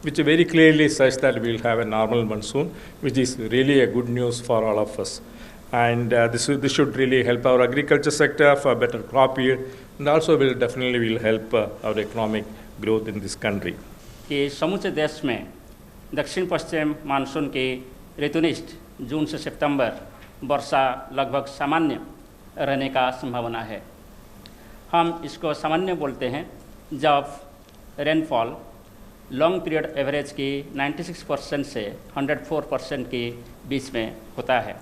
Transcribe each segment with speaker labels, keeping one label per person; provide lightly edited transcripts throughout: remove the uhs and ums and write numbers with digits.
Speaker 1: which very clearly says that we will have a normal monsoon, which is really a good news for all of us. And this should really help our agriculture sector for better crop yield, and also will help our economic growth in this country.
Speaker 2: कि समूचे देश में दक्षिण पश्चिम monsoon की ऋतुनिष्ठ जून से सितंबर वर्षा लगभग सामान्य रहने का संभावना है। हम इसको सामान्य बोलते हैं जब रेनफॉल लॉन्ग पीरियड एवरेज की 96% से 104% के बीच में होता है।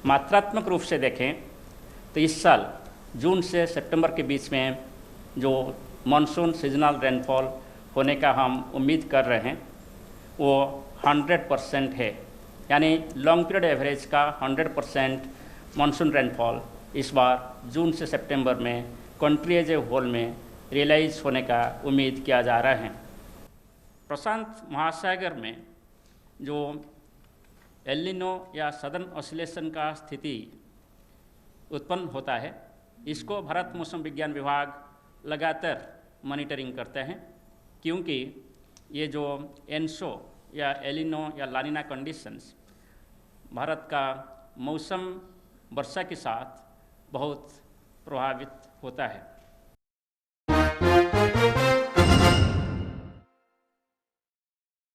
Speaker 2: मात्रात्मक रूप से देखें तो इस साल जून से सितंबर के बीच में जो मानसून सीजनल रेनफॉल होने का हम उम्मीद कर रहे हैं वो 100% है, यानी लॉन्ग पीरियड एवरेज का 100% मानसून रेनफॉल इस बार जून से सितंबर में कंट्री एज ए होल में रियलाइज होने का उम्मीद किया जा रहा है। प्रशांत महासागर में जो एल नीनो या सदर्न ऑसिलेशन का स्थिति उत्पन्न होता है, इसको भारत मौसम विज्ञान विभाग लगातार मॉनिटरिंग करते हैं, क्योंकि ये जो एनसो या एल नीनो या लानिना कंडीशंस भारत का मौसम वर्षा के साथ बहुत प्रभावित होता है।